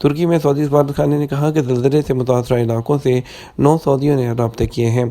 ترکی میں سعودی سفارتخانے نے کہا کہ زلزلے سے متاثرہ علاقوں سے 9 سعودیوں نے رابطے کیے ہیں۔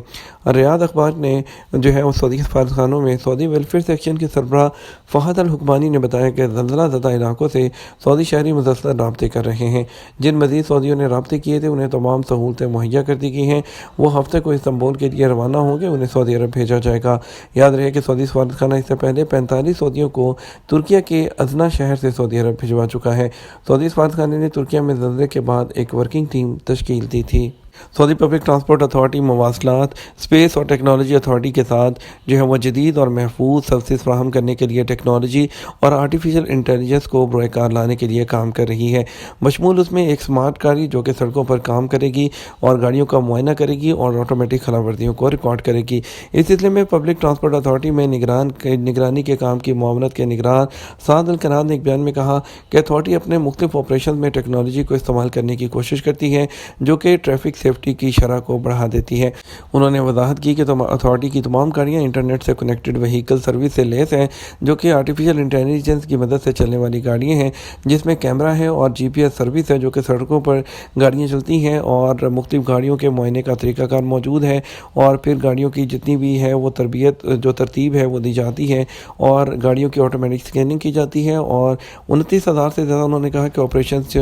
ریاض اخبار نے وہ سعودی سفارتخانوں میں سعودی ویلفیئر سیکشن کے سربراہ فہد الحکمانی نے بتایا کہ زلزلہ زدہ علاقوں سے سعودی شہری مسلسل رابطے کر رہے ہیں۔ جن مزید سعودیوں نے رابطے کیے تھے انہیں تمام سہولتیں مہیا کر دی گئی ہیں۔ وہ ہفتے کو استنبول کے لیے روانہ ہوں گے، انہیں سعودی عرب بھیجا جائے گا۔ یاد رہے کہ سعودی سفارتخانہ اس سے پہلے 45 سعودیوں کو ترکیہ کے ادنا شہر سے سعودی عرب بھجوا چکا ہے۔ سعودی سفارتخانے نے ترکیہ میں زلزلے کے بعد ایک ورکنگ ٹیم تشکیل دی تھی۔ سعودی پبلک ٹرانسپورٹ اتھارٹی مواصلات، اسپیس اور ٹیکنالوجی اتھارٹی کے ساتھ وہ جدید اور محفوظ سروسز فراہم کرنے کے لیے ٹیکنالوجی اور آرٹیفیشل انٹیلیجنس کو بروئے کار لانے کے لیے کام کر رہی ہے۔ بشمول اس میں ایک سمارٹ گاڑی جو کہ سڑکوں پر کام کرے گی اور گاڑیوں کا معائنہ کرے گی اور آٹومیٹک خلاورزیوں کو ریکارڈ کرے گی۔ اس سلسلے میں پبلک ٹرانسپورٹ اتھارٹی میں نگرانی کے کام کی معاونت کے نگران سعد الکناد نے ایک بیان میں کہا کہ اتھارٹی اپنے مختلف آپریشن میں ٹیکنالوجی کو استعمال کرنے کی کوشش کرتی ہے جو کہ ٹریفک سیفٹی کی شرح کو بڑھا دیتی ہے۔ انہوں نے وضاحت کی کہ اتھارٹی کی تمام گاڑیاں انٹرنیٹ سے کنیکٹڈ وہیکل سروس سے لیس ہیں جو کہ آرٹیفیشل انٹیلیجنس کی مدد سے چلنے والی گاڑیاں ہیں جس میں کیمرہ ہے اور جی پی ایس سروس ہے جو کہ سڑکوں پر گاڑیاں چلتی ہیں اور مختلف گاڑیوں کے معائنے کا طریقہ کار موجود ہے اور پھر گاڑیوں کی جتنی بھی ہے وہ ترتیب ہے وہ دی جاتی ہے اور گاڑیوں کی آٹومیٹک سکیننگ کی جاتی ہے اور 29,000 سے زیادہ انہوں نے کہا کہ آپریشنز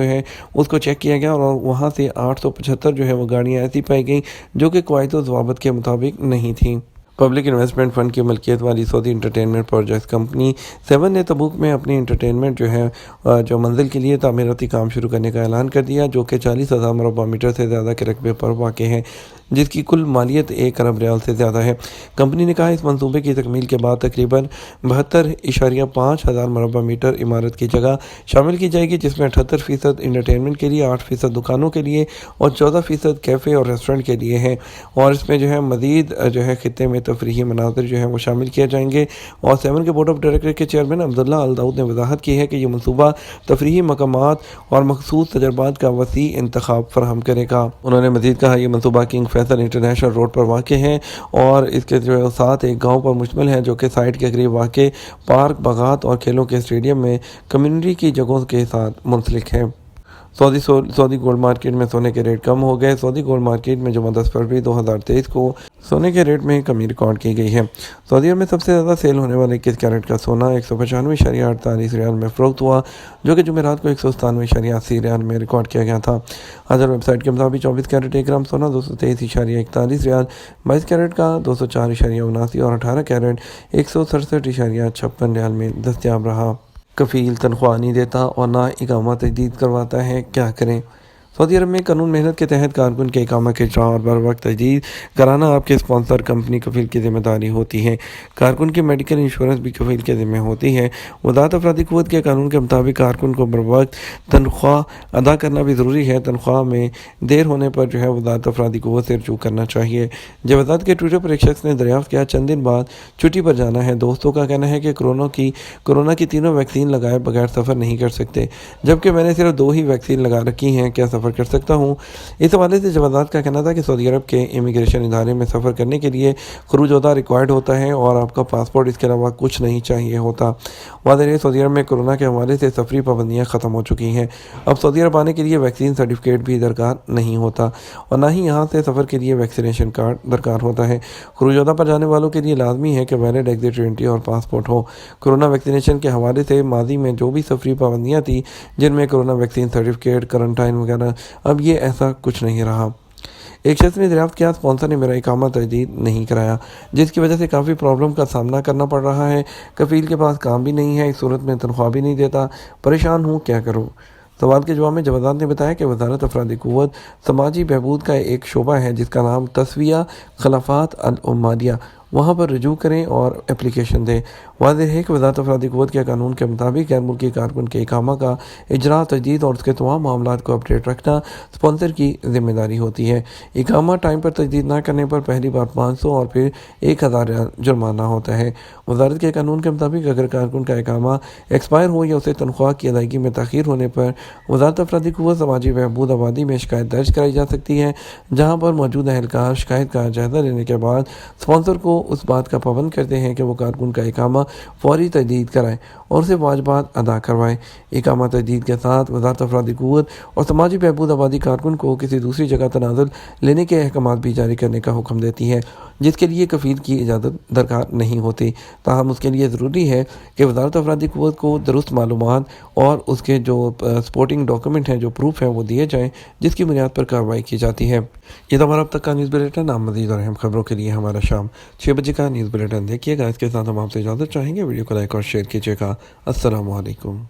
اس کو چیک کیا گیا اور وہاں سے 875 وہ گاڑیاں ایسی پائی گئیں جو کہ قواعد و ضوابط کے مطابق نہیں تھیں۔ پبلک انویسٹمنٹ فنڈ کی ملکیت والی سعودی انٹرٹینمنٹ پروجیکٹس کمپنی 7 نے تبوک میں اپنی انٹرٹینمنٹ جو منزل کے لیے تعمیراتی کام شروع کرنے کا اعلان کر دیا جو کہ 40,000 مربع میٹر سے زیادہ کے رقبے پر واقع ہے جس کی کل مالیت 1 ارب ریال سے زیادہ ہے۔ کمپنی نے کہا اس منصوبے کی تکمیل کے بعد تقریباً 72.5 ہزار مربع میٹر عمارت کی جگہ شامل کی جائے گی جس میں 78% انٹرٹینمنٹ کے لیے، 8% دکانوں کے لیے اور 14% کیفے اور ریسٹورنٹ کے لیے ہیں اور اس میں مزید خطے میں تفریحی مناظر وہ شامل کیے جائیں گے۔ اور 7 کے بورڈ آف ڈائریکٹر کے چیئرمین عبداللہ الداؤد نے وضاحت کی ہے کہ یہ منصوبہ تفریحی مقامات اور مخصوص تجربات کا وسیع انتخاب فراہم کرے گا۔ انہوں نے مزید کہا یہ منصوبہ کنگ فیصل انٹرنیشنل روڈ پر واقع ہے اور اس کے ساتھ ایک گاؤں پر مشتمل ہے جو کہ سائٹ کے قریب واقع پارک، باغات اور کھیلوں کے اسٹیڈیم میں کمیونٹی کی جگہوں کے ساتھ منسلک ہے۔ سعودی گولڈ مارکیٹ میں سونے کے ریٹ کم ہو گئے۔ سعودی گولڈ مارکیٹ میں جمعہ 10 فروری 2023 کو سونے کے ریٹ میں کمی ریکارڈ کی گئی ہے۔ سعودی عرب میں سب سے زیادہ سیل ہونے والا 21 کیرٹ کا سونا 195.48 ریال میں فروخت ہوا جو کہ جمعرات کو 197.80 ریال میں ریکارڈ کیا گیا تھا۔ ازہر ویب سائٹ کے مطابق 24 کیرٹ 1 گرام سونا 223.41 ریال، 22 کیرٹ کا 204.79 اور 18 کیرٹ 167.56 ریال میں دستیاب رہا۔ کفیل تنخواہ نہیں دیتا اور نہ اقامہ تجدید کرواتا ہے، کیا کریں؟ سعودی عرب میں قانون محنت کے تحت کارکن کے اقامہ کے اجراء اور بر وقت تجدید کرانا آپ کے اسپانسر کمپنی کفیل کی ذمہ داری ہوتی ہے۔ کارکن کی میڈیکل انشورنس بھی کفیل کے ذمہ ہوتی ہے۔ وزارت افرادی قوت کے قانون کے مطابق کارکن کو بر وقت تنخواہ ادا کرنا بھی ضروری ہے۔ تنخواہ میں دیر ہونے پر وزارت افرادی قوت سے رجوع کرنا چاہیے۔ جب وزارت کے ٹویٹر پر ایک شخص نے دریافت کیا چند دن بعد چھٹی پر جانا ہے۔ دوستوں کا کہنا ہے کہ کورونا کی تینوں ویکسین لگائے بغیر سفر نہیں کر سکتے جبکہ میں نے صرف 2 ہی ویکسین لگا رکھی ہیں، کیا سفر کر سکتا ہوں؟ اس حوالے سے جوازات کا کہنا تھا کہ سعودی عرب کے امیگریشن ادارے میں سفر کرنے کے لیے خروج ہوتا ریکوائرڈ ہوتا ہے اور آپ کا پاسپورٹ اس کے علاوہ کچھ نہیں چاہیے ہوتا۔ واضح ہے سعودی عرب میں کورونا کے حوالے سے سفری پابندیاں ختم ہو چکی ہیں۔ اب سعودی عرب آنے کے لیے ویکسین سرٹیفکیٹ بھی درکار نہیں ہوتا اور نہ ہی یہاں سے سفر کے لیے ویکسینیشن کارڈ درکار ہوتا ہے۔ خروج ہوتا پر جانے والوں کے لیے لازمی ہے کہ ویلڈ ایگزٹ انٹری اور پاسپورٹ ہو۔ کورونا ویکسینیشن کے حوالے سے ماضی میں جو بھی سفری پابندیاں تھیں جن میں کورونا ویکسین سرٹیفکیٹ، کرنٹائن وغیرہ، اب یہ ایسا کچھ نہیں رہا۔ ایک شخص نے دریافت کیا اسپانسر نے میرا اقامہ تجدید نہیں کرایا جس کی وجہ سے کافی پرابلم کا سامنا کرنا پڑ رہا ہے۔ کفیل کے پاس کام بھی نہیں ہے، اس صورت میں تنخواہ بھی نہیں دیتا، پریشان ہوں، کیا کروں؟ سوال کے جواب میں جوازات نے بتایا کہ وزارت افرادی قوت سماجی بہبود کا ایک شعبہ ہے جس کا نام تسویہ خلافات العمالیہ، وہاں پر رجوع کریں اور اپلیکیشن دیں۔ واضح ہے کہ وزارت افرادی قوت کے قانون کے مطابق غیر ملکی کارکن کے اقامہ کا اجراء، تجدید اور اس کے تمام معاملات کو اپڈیٹ رکھنا اسپانسر کی ذمہ داری ہوتی ہے۔ اقامہ ٹائم پر تجدید نہ کرنے پر پہلی بار 500 اور پھر 1000 ریال جرمانہ ہوتا ہے۔ وزارت کے قانون کے مطابق اگر کارکن کا اقامہ ایکسپائر ہو یا اسے تنخواہ کی ادائیگی میں تاخیر ہونے پر وزارت افرادی قوت سماجی بہبود آبادی میں شکایت درج کرائی جا سکتی ہے، جہاں پر موجودہ اہلکار شکایت کا جائزہ لینے کے بعد اسپانسر کو اس بات کا پابند کرتے ہیں کہ وہ کارکن کا اقامہ فوری تجدید کرائیں اور اسے واجبات ادا کروائیں۔ اقامہ تجدید کے ساتھ وزارت افرادی قوت اور سماجی بہبود آبادی کارکن کو کسی دوسری جگہ تنازل لینے کے احکامات بھی جاری کرنے کا حکم دیتی ہے، جس کے لیے کفیل کی اجازت درکار نہیں ہوتی۔ تاہم اس کے لیے ضروری ہے کہ وزارت افرادی قوت کو درست معلومات اور اس کے جو سپورٹنگ ڈاکومنٹ ہیں، جو پروف ہیں، وہ دیے جائیں، جس کی بنیاد پر کارروائی کی جاتی ہے۔ یہ تو ہمارا اب تک کا نیوز بلیٹن۔ آپ مزید اور اہم خبروں کے لیے ہمارا شام 6 بجے کا نیوز بلیٹن دیکھیے گا۔ اس کے ساتھ ہم آپ سے اجازت چاہیں گے۔ ویڈیو کو لائک اور شیئر کیجیے گا۔ السلام علیکم۔